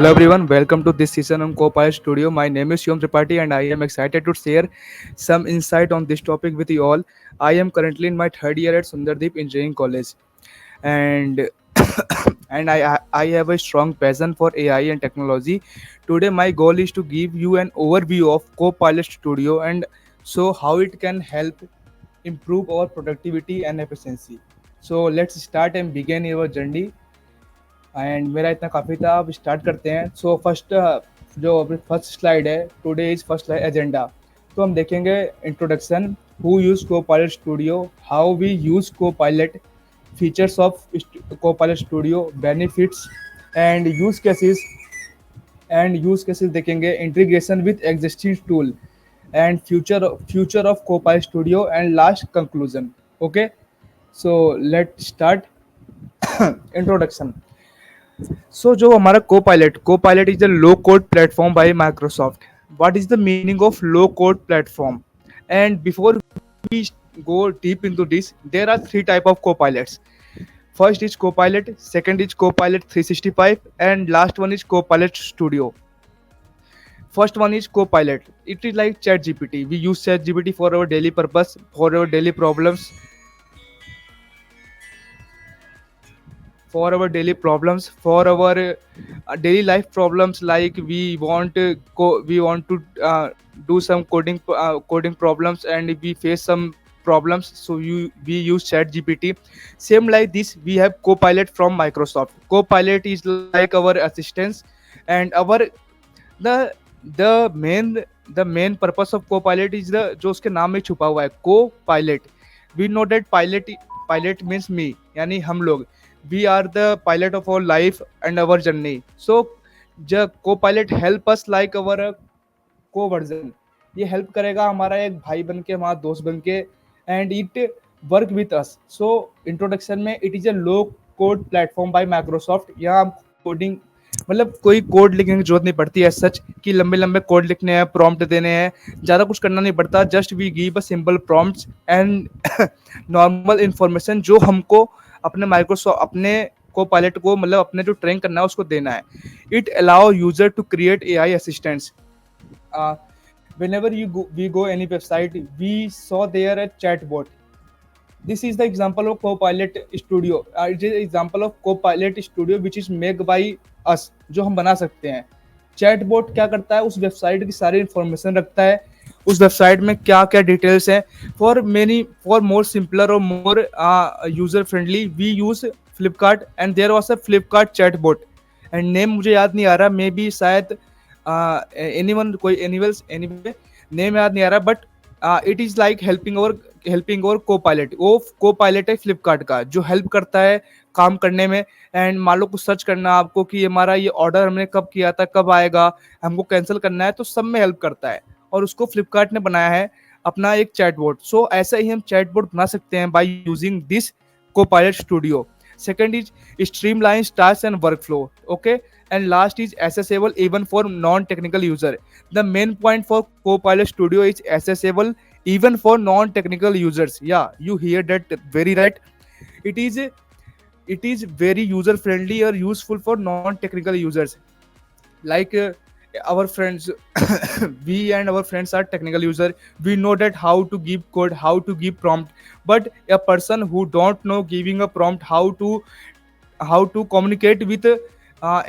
Hello everyone, welcome to this season on Copilot Studio. My name is Shivam Tripathi and I am excited to share some insight on this topic with you all. I am currently in my third year at Sundardeep Engineering College and and I have a strong passion for AI and technology. Today my goal is to give you an overview of Copilot Studio and show how it can help improve our productivity and efficiency. So let's start and begin our journey. And मेरा इतना काफ़ी था, अब start करते हैं. So first जो first slide है, today is first slide agenda. तो हम देखेंगे introduction, who use copilot studio, how we use copilot, features of copilot studio, benefits and use cases देखेंगे, integration with existing tool and future of copilot studio and last conclusion. Okay, so let start. Introduction. So, जो हमारा co-pilot is a low-code platform by Microsoft. What is the meaning of low-code platform? And before we go deep into this, there are three type of copilots. First is Copilot, second is Copilot 365, and last one is Copilot Studio. First one is Copilot. It is like ChatGPT. We use ChatGPT for our daily purpose, for our daily problems, for our daily life problems, like we want to do some coding problems and we face some problems, so we use chat gpt. Same like this, we have copilot from Microsoft. Copilot is like our assistance, and our the the main purpose of copilot is the जो उसके नाम में छुपा हुआ है, co-pilot. We know that pilot means me, यानी हम लोग. We are the pilot of our life and our journey. So the co-pilot help us like our co-version. ये हेल्प करेगा हमारा एक भाई बन के, हमारा दोस्त बन के, and it work with us. So introduction में, it is a low code platform by Microsoft. यहाँ हम कोडिंग, मतलब कोई कोड लिखने की जरूरत नहीं पड़ती है सच कि लंबे लंबे कोड लिखने हैं, प्रॉम्प्ट देने हैं, ज़्यादा कुछ करना नहीं पड़ता. Just we give a simple prompts and normal information जो हमको अपने माइक्रोसॉफ्ट, अपने को पायलट को, मतलब अपने जो ट्रेन करना है उसको देना है. It allow user to create AI assistants. Whenever we go any website, we saw there a chatbot. This is the example of Copilot Studio. It is example of Copilot Studio which is made by us, जो हम बना सकते हैं. Chatbot क्या करता है, उस website की सारी इंफॉर्मेशन रखता है, उस वेबसाइट में क्या क्या डिटेल्स हैं. फॉर मोर सिंपलर और more user friendly, we use Flipkart and there was a Flipkart chatbot, and name मुझे याद नहीं आ रहा, मे बी शायद एनीवन, कोई एनीवे नेम याद नहीं आ रहा, but it is like helping और को-पायलट. वो को-पायलट है फ्लिपकार्ट का, जो हेल्प करता है काम करने में. एंड मान लो कुछ सर्च करना आपको कि हमारा ये ऑर्डर हमने कब किया था, कब आएगा, हमको कैंसिल करना है, तो सब में हेल्प करता है. और उसको फ्लिपकार्ट ने बनाया है अपना एक चैटबॉट. सो ऐसा ही हम चैटबॉट बना सकते हैं by using this copilot studio. Second is streamline tasks and workflow. Okay, and last is accessible even for non-technical user. The main point for Copilot Studio is accessible even for non-technical users. Yeah, you hear that very right. It is very user friendly or useful for non-technical users. Like our friends, we and our friends are technical user. We know that how to give code, how to give prompt, but a person who don't know giving a prompt, how to communicate with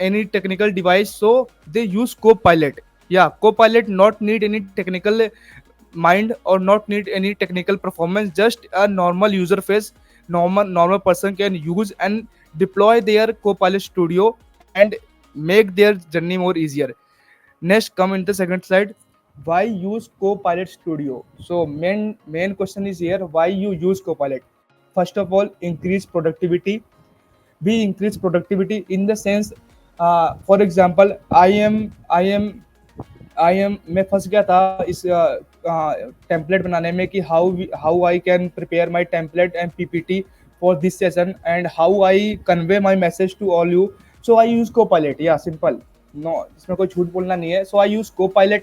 any technical device, so they use Copilot. Yeah, Copilot not need any technical mind or not need any technical performance, just a normal user face. Normal person can use and deploy their Copilot Studio and make their journey more easier. Next, come in the second slide. Why use Copilot Studio? So main question is here, why you use Copilot? First of all, increase productivity. We increase productivity in the sense, for example, I am मैं फंस गया था इस template बनाने में कि how I can prepare my template and PPT for this session and how I convey my message to all you. So I use Copilot. या simple, no, इसमें कोई झूठ बोलना नहीं है. So I use Copilot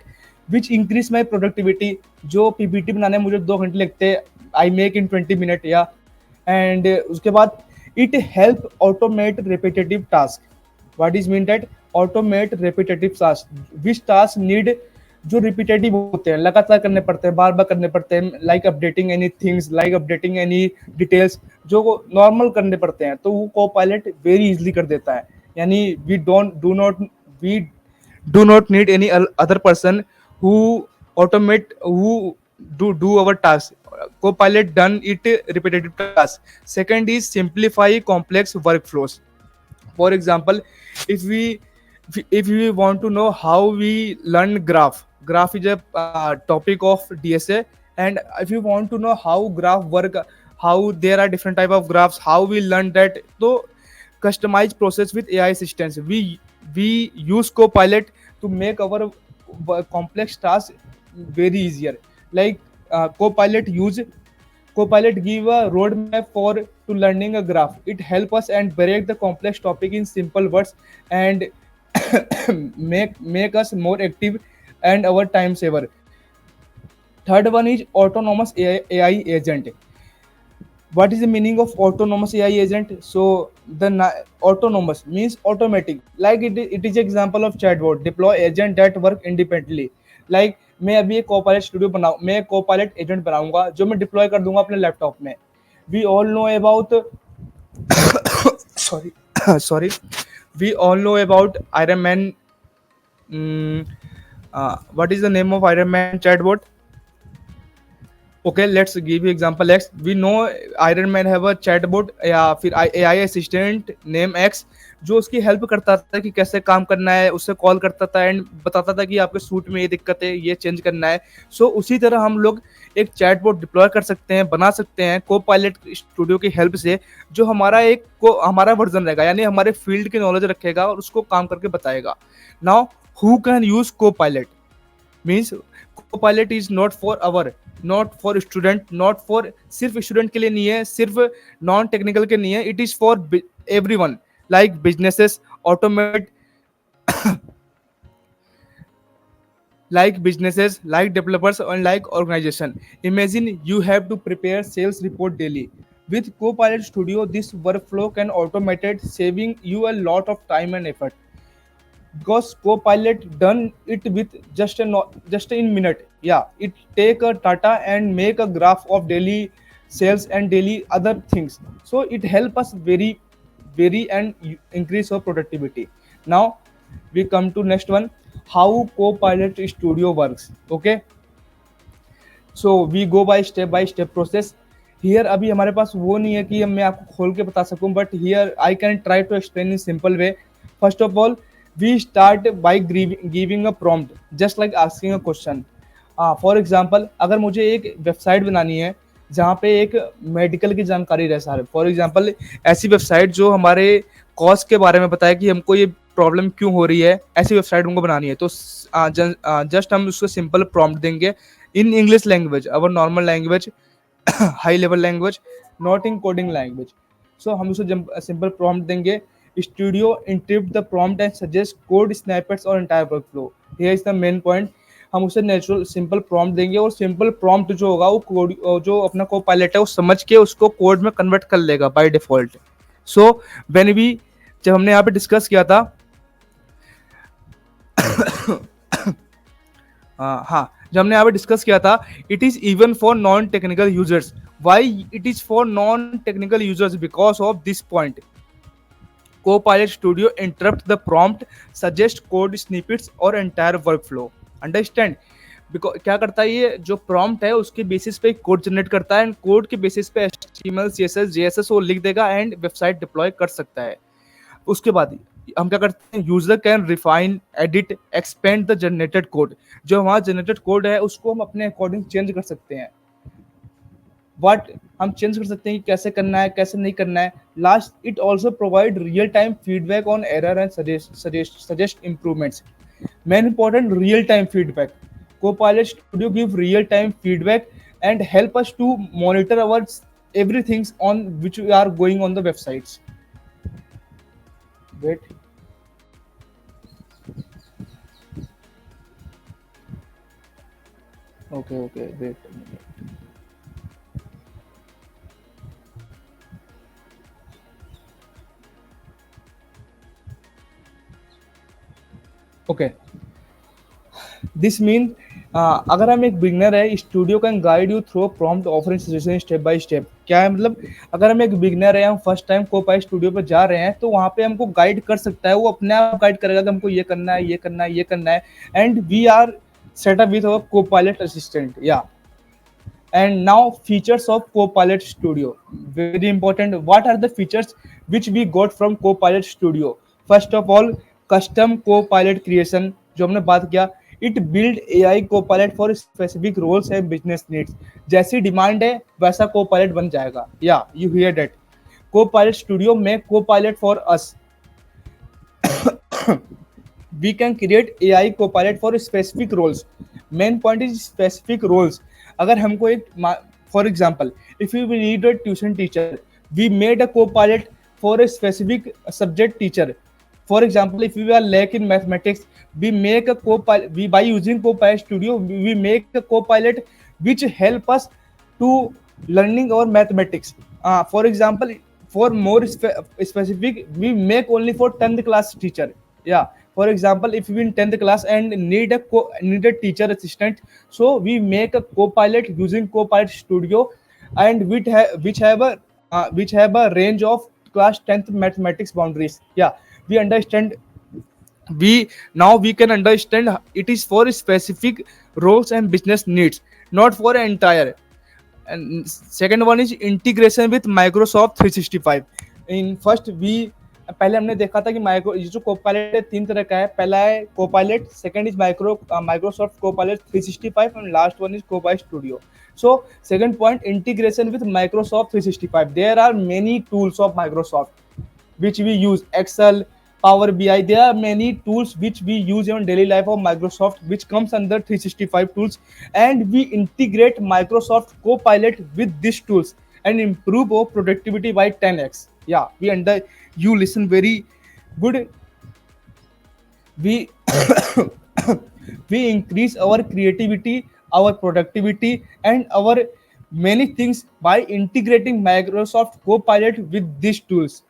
which increase my productivity. जो PPT बनाने में मुझे 2 घंटे लगते, आई मेक इन 20 मिनट. या एंड उसके बाद it help automate repetitive task. What is mean that automate repetitive tasks which task need जो रिपीटेटिव होते हैं, लगातार करने पड़ते हैं, बार बार करने पड़ते हैं, like updating any things, like updating any details, जो नॉर्मल करने पड़ते हैं, तो वो को पायलट वेरी इजिली कर देता है. यानी we do not need any other person who automate who do our task. Copilot done it repetitive tasks. Second is simplify complex workflows. For example, if we if we want to know how we learn graph is a topic of DSA, and if you want to know how graph work, how there are different type of graphs, how we learn that, so customized process with AI assistance. We use Copilot to make our complex tasks very easier. Like Copilot give a roadmap for to learning a graph. It help us and break the complex topic in simple words and make us more active and our time saver. Third one is autonomous AI agent. What is the meaning of autonomous AI agent? So autonomous means automatic, like it is example of chatbot deploy agent that work independently. Like मैं अभी एक Copilot studio बनाऊँ, मैं एक Copilot agent बनाऊंगा जो मैं deploy कर दूंगा अपने लैपटॉप में. We all know about sorry sorry we all know about Iron Man. What is the name of Iron Man chatbot? Okay, let's give you example X. We know Iron Man have a chatbot या फिर AI assistant name X जो उसकी help करता था कि कैसे काम करना है, उससे कॉल करता था एंड बताता था कि आपके सूट में ये दिक्कत है, ये चेंज करना है. सो उसी तरह हम लोग एक चैटबॉट डिप्लॉय कर सकते हैं, बना सकते हैं को पायलट स्टूडियो की हेल्प से, जो हमारा हमारा वर्जन रहेगा, यानी हमारे फील्ड की नॉलेज रखेगा और उसको काम करके बताएगा. नाउ हु कैन यूज को pilot means Copilot is not for our, not for student, not for सिर्फ स्टूडेंट के लिए नहीं है, सिर्फ नॉन टेक्निकल के नहीं है, it is for everyone. Like businesses automate, like businesses, like developers, and like organization. Imagine you have to prepare sales report daily. With Copilot Studio, this workflow can automate it, saving you a lot of time and effort. Because Copilot done it with just in minute. Yeah, it take a data and make a graph of daily sales and daily other things. So it help us very and increase our productivity. Now we come to next one, how Copilot Studio works. Okay, so we go by step process. Here अभी हमारे पास वो नहीं है कि मैं आपको खोल के बता सकूं, but here I can try to explain in simple way. First of all, we start by giving a prompt just like asking a question. For example, अगर मुझे एक वेबसाइट बनानी है जहाँ पे एक मेडिकल की जानकारी रहे सारे, फॉर एग्जाम्पल ऐसी वेबसाइट जो हमारे कॉज के बारे में बताए कि हमको ये प्रॉब्लम क्यों हो रही है, ऐसी वेबसाइट हमको बनानी है, तो जस्ट हम उसको सिंपल प्रॉम्प्ट देंगे in English language, our normal language, high level language, not in coding language. So हम उसको simple prompt देंगे. Studio interpret the prompt and suggest code snippets or entire workflow. Here is the main point. हम उसे natural simple prompt देंगे और simple prompt जो होगा वो कोड, जो अपना को पायलट है वो समझ के उसको कोड में कन्वर्ट कर लेगा by default. So when we, जब हमने यहाँ पे डिस्कस किया था हाँ, जब हमने यहाँ पे डिस्कस किया था, it is even for non technical users. Why it is for non technical users? Because of this point, Copilot Studio interrupt the prompt, suggest code snippets और entire workflow. Understand? बिकॉज क्या करता है, ये जो prompt है उसके basis पे code generate करता है, एंड कोड के बेसिस पे HTML CSS JSS वो लिख देगा एंड वेबसाइट डिप्लॉय कर सकता है. उसके बाद हम क्या करते हैं, user can refine, edit, expand the generated code. जो हमारा जनरेटेड कोड है उसको हम अपने अकॉर्डिंग चेंज कर सकते हैं. वट हम चेंज कर सकते हैं कि कैसे करना है, कैसे नहीं करना है. Last, it also provide real time feedback on error and suggest improvements. Main important, real time feedback. Copilot Studio give real time feedback and help us to monitor our everything on which we are going on the websites. Wait. Okay, wait a minute. Okay, this mean अगर हम एक beginner है, studio can guide you through prompt offering suggestion step by step. क्या है मतलब, अगर हम एक बिगनर है, हम फर्स्ट टाइम कोपाई स्टूडियो पर जा रहे हैं, तो वहाँ पे हमको गाइड कर सकता है, वो अपने आप गाइड करेगा कि हमको ये करना है, ये करना है, ये करना है। And we are setup with our Copilot assistant, yeah. And now features of Copilot Studio. Very important. What are the features which we got from Copilot Studio? First of all, custom Copilot creation, जो हमने बात किया, it build AI Copilot for specific roles and business needs. जैसी demand है वैसा Copilot बन जाएगा, या you hear that. Copilot Studio make Copilot for us. We can create AI Copilot for specific roles. Main point is specific roles. अगर हमको एक, for example, if we need a tuition teacher, we made a Copilot for a specific subject teacher. For example, if we are lack in mathematics, we make a Copilot. We, by using Copilot Studio, we make a Copilot which help us to learning our mathematics. For example, for more specific, we make only for 10th class teacher. Yeah, for example, if we in 10th class and need a teacher assistant, so we make a Copilot using Copilot Studio, and which have a range of class 10th mathematics boundaries. Yeah, we understand. We can understand it is for specific roles and business needs, not for entire. And second one is integration with Microsoft 365. In first we, पहले हमने देखा था कि micro, ये जो Copilot है तीन तरह का है। पहला है Copilot, second is Microsoft Copilot 365, and last one is Copilot studio. So second point, integration with Microsoft 365. There are many tools of Microsoft which we use. Excel, Power BI. There are many tools which we use in daily life of Microsoft, which comes under 365 tools, and we integrate Microsoft Copilot with these tools and improve our productivity by 10x. Yeah, we under, you listen very good. We we increase our creativity, our productivity, and our many things by integrating Microsoft Copilot with these tools.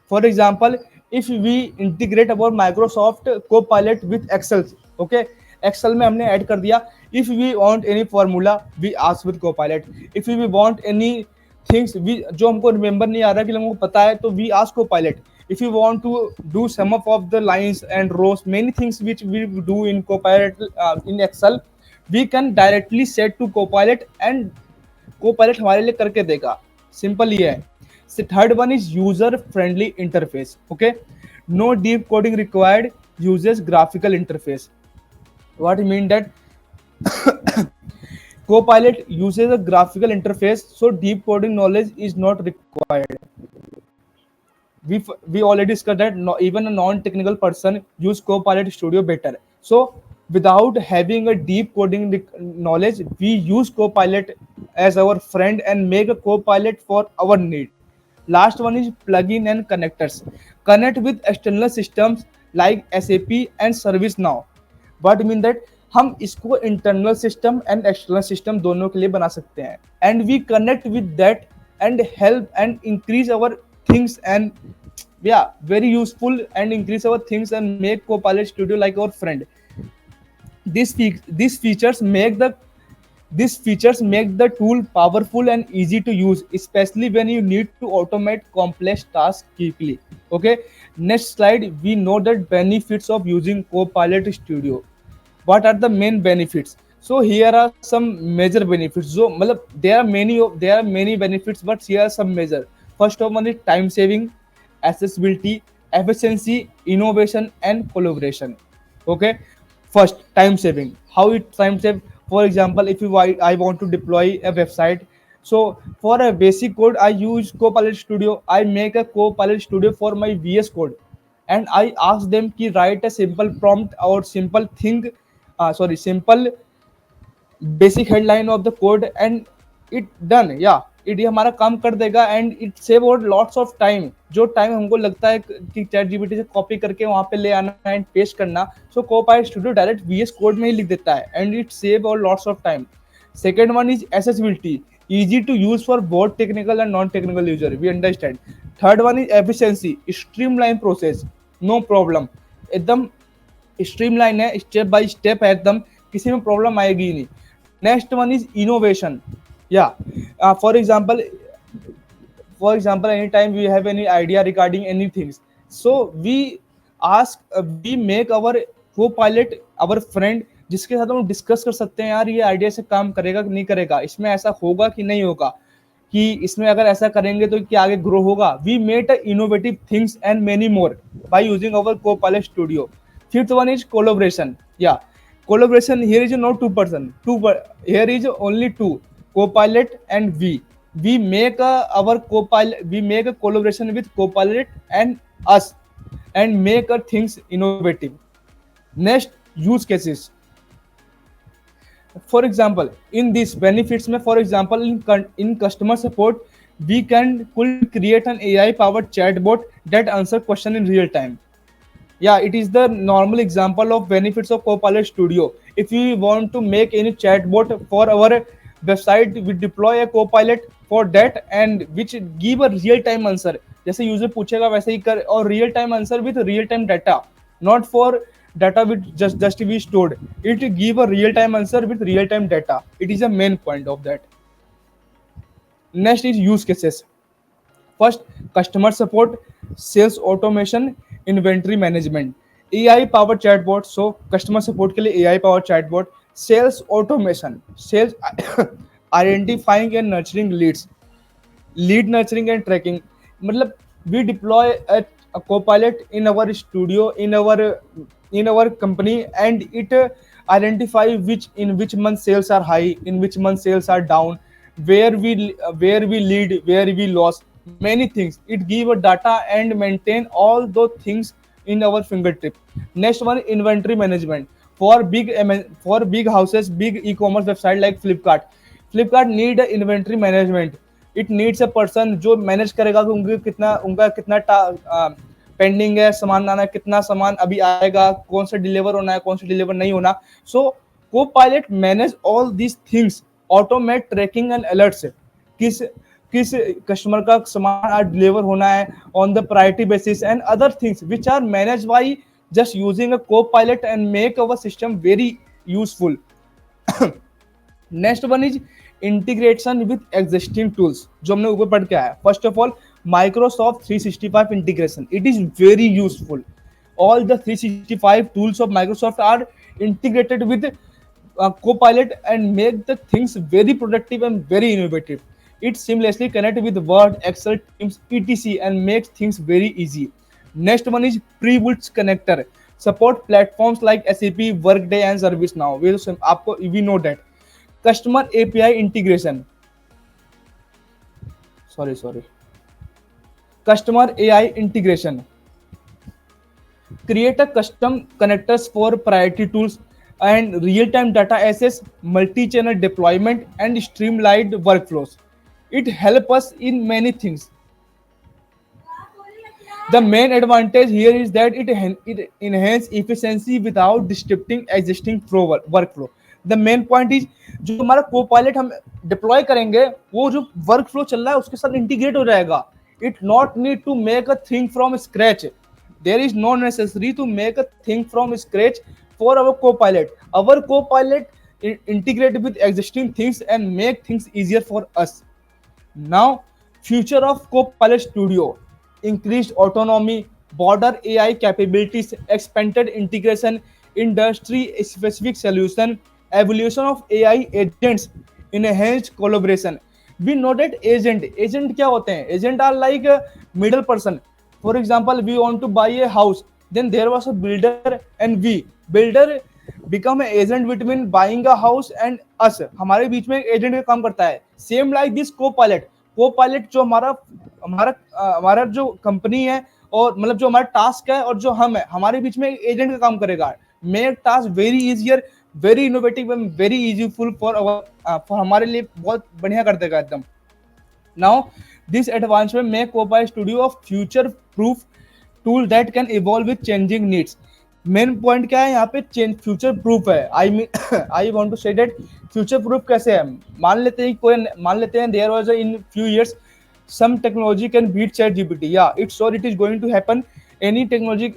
For example, if we integrate our Microsoft Copilot with Excel, okay, Excel में हमने add कर दिया. If we want any formula, we ask with Copilot. If we want any things जो हमको remember नहीं आ रहा कि हमको पता है, तो we ask Copilot. If you want to do sum up of the lines and rows, many things which we do in Copilot, in Excel, we can directly set to Copilot, and Copilot हमारे लिए करके देगा. Simple ये है. So third one is user friendly interface. Okay, no deep coding required, uses graphical interface. What I mean that Copilot uses a graphical interface, so deep coding knowledge is not required. We already discussed that even a non-technical person use Copilot Studio better. So without having a deep coding knowledge, we use Copilot as our friend and make a Copilot for our need. Last one is plugin and connectors. Connect with external systems like SAP and ServiceNow. What I mean that हम इसको internal system and external system दोनों के लिए बना सकते हैं, and we connect with that and help and increase our things, एंड yeah, very useful, and increase our things and make Copilot Studio like our friend. These features make the tool powerful and easy to use, especially when you need to automate complex tasks quickly. Okay, next slide. We know that benefits of using Copilot Studio. What are the main benefits? So here are some major benefits. So मतलब there are many benefits, but here are some major. First of one is time saving, accessibility, efficiency, innovation, and collaboration. Okay, first, time saving. How it time save? For example, if I want to deploy a website, so for a basic code I use Copilot Studio. I make a Copilot Studio for my VS Code, and I ask them to write a simple prompt or simple basic headline of the code, and it done. Yeah, it ये हमारा काम कर देगा, and it save और lots of time. जो time हमको लगता है कि चैट जीपीटी से कॉपी करके वहां पे ले आना एंड पेस्ट करना, so copilot studio direct VS code में ही लिख देता है, एंड इट सेव और lots of time. Second one is accessibility, easy to use for both technical and non-technical user, we understand. Third one is efficiency, streamline process, no problem, एकदम streamline है, step by step है एकदम, किसी में problem आएगी ही नहीं. Next one is innovation. या for example, anytime we have any idea regarding anything, so we make our co-pilot our friend, जिसके साथ हम डिस्कस कर सकते हैं यार ये आइडिया से काम करेगा कि नहीं करेगा, इसमें ऐसा होगा कि नहीं होगा, कि इसमें अगर ऐसा करेंगे तो क्या आगे ग्रो होगा. We made innovative things and many more by using our co-pilot Studio. Fifth one is collaboration. या collaboration, here is not two person, here is only two, co-pilot and we make our co-pilot, we make a collaboration with co-pilot and us and make things innovative. Next, use cases. For example, in these benefits में, for example, in customer support, we could create an AI powered chatbot that answer question in real time. Yeah, it is the normal example of benefits of Copilot Studio. If we want to make any chatbot for our website, we deploy a Copilot for that and which give a real time answer. जैसे user पूछेगा वैसे ही कर, और real time answer with real time data, not for data with just be stored. It give a real time answer with real time data. It is a main point of that. Next is use cases. First, customer support, sales automation, inventory management. AI powered chatbot. So customer support के लिए AI powered chatbot. Sales automation, sales identifying and nurturing leads, lead nurturing and tracking. मतलब we deploy a copilot in our studio, in our company, and it identify which month sales are high, in which month sales are down, where we lead, where we lost, many things. It give a data and maintain all those things in our fingertip. Next one, inventory management. For big houses, big e-commerce website like Flipkart need a inventory management. It needs a person जो manage करेगा कि उनका कितना pending है, सामान आना, कितना सामान अभी आएगा, कौन सा डिलीवर होना है, कौन सा डिलीवर नहीं होना. So copilot manage all these things, automate tracking and alerts. किस किस कस्टमर का सामान आज डिलीवर होना है on the priority basis and other things which are manage by just using a copilot and make our system very useful. Next one is integration with existing tools, जो हमने ऊपर पढ़ के आया. First of all, Microsoft 365 integration. It is very useful. All the 365 tools of Microsoft are integrated with Copilot and make the things very productive and very innovative. It seamlessly connects with Word, Excel, Teams, etc. and makes things very easy. Next one is pre-built connector. Support platforms like SAP, Workday and ServiceNow. We know that. Customer API integration. Sorry. Customer AI integration. Create a custom connectors for priority tools and real-time data access, multi-channel deployment, and streamlined workflows. It helps us in many things. The main advantage here is that it enhances efficiency without disrupting existing workflow. The main point is जो हमारा co-pilot हम deploy करेंगे वो जो workflow चल रहा है उसके साथ integrate हो जाएगा. It not need to make a thing from scratch. There is no necessary to make a thing from scratch for our co-pilot. Our co-pilot integrate with existing things and make things easier for us. Now, future of Copilot Studio: increased autonomy, broader AI capabilities, expanded integration, industry-specific solution, evolution of AI agents, enhanced collaboration. We know that agent क्या होते हैं? Agent are like a middle person. For example, we want to buy a house. Then there was a builder and builder become an agent between buying a house and us. हमारे बीच में agent का काम करता है. Same like this co-pilot जो हमारा जो company है और मतलब जो हमारा टास्क है और जो हम है हमारे बीच में एजेंट का काम करेगा. Make task very easier, very innovative and very useful for हमारे लिए बहुत बढ़िया कर देगा एकदम. Now this advancement make copilot studio a future proof tool that can evolve with changing needs. Main point क्या है यहाँ पे? फ्यूचर प्रूफ है. I want to say that future proof कैसे है? मान लेते हैं there was in few years some technology can beat ChatGPT. Yeah, it's sure it is going to happen any technology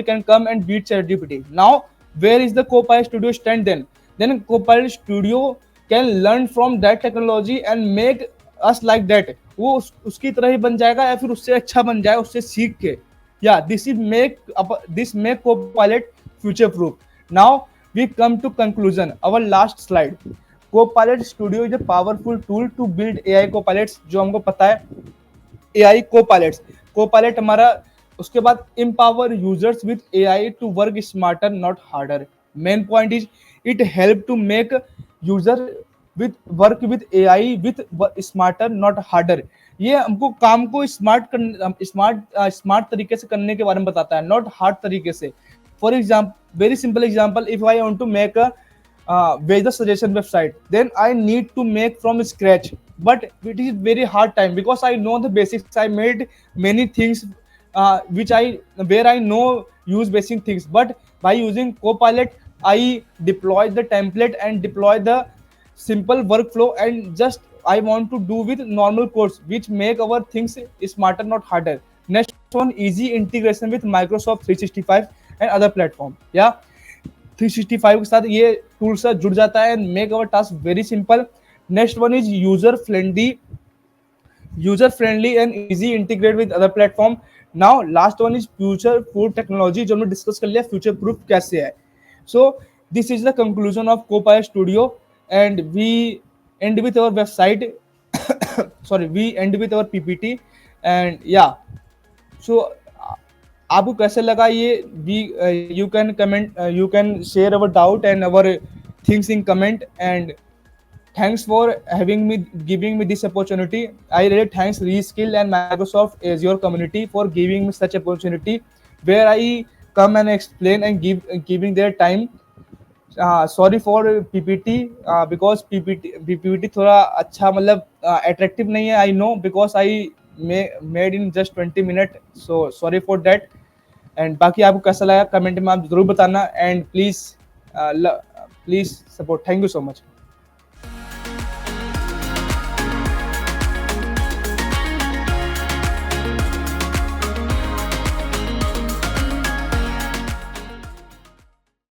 can come and beat ChatGPT. Now, where is the Copilot Studio stand then? Then Copilot Studio can learn from that technology and make us like that. वो उसकी तरह ही बन जाएगा या फिर उससे अच्छा बन जाए उससे सीख के. Yeah, this make Copilot future proof. Now we come to conclusion. Our last slide. Copilot Studio is a powerful tool to build AI copilots. जो हमको पता है AI copilots. Copilot हमारा उसके बाद empower users with AI to work smarter, not harder. Main point is it help to make user with work with AI with smarter, not harder. ये हमको काम को स्मार्ट तरीके से करने के बारे में बताता है, नॉट हार्ड तरीके से. For example, very simple example, if I want to make a weather suggestion website, then I need to make from scratch, but it is very hard time because I know the basics. I made many things which I where I know use basic things, but by using Copilot I deploy the template and deploy the simple workflow, and just I want to do with normal codes which make our things smarter, not harder. Next one, easy integration with Microsoft 365 and other platform. Yeah, 365 के साथ ये tool से जुड़ जाता है and make our task very simple. Next one is user friendly and easy integrate with other platform. Now last one is future proof technology, जो हमने discuss कर लिया फ्यूचर प्रूफ कैसे है. So this is the conclusion of Copilot studio and we end with our website. sorry, we end with our PPT and yeah. So आपको कैसे लगा ये, we you can comment, you can share our doubt and our things in comment. And thanks for giving me this opportunity. I really thanks Reskill and Microsoft Azure community for giving me such opportunity where I come and explain and giving their time. Sorry for PPT because PPT थोड़ा अच्छा मतलब attractive नहीं है. I know because I made in just 20 minutes, so sorry for that. And बाकी आपको कैसा लगा comment में आप जरूर बताना. And please support. Thank you so much.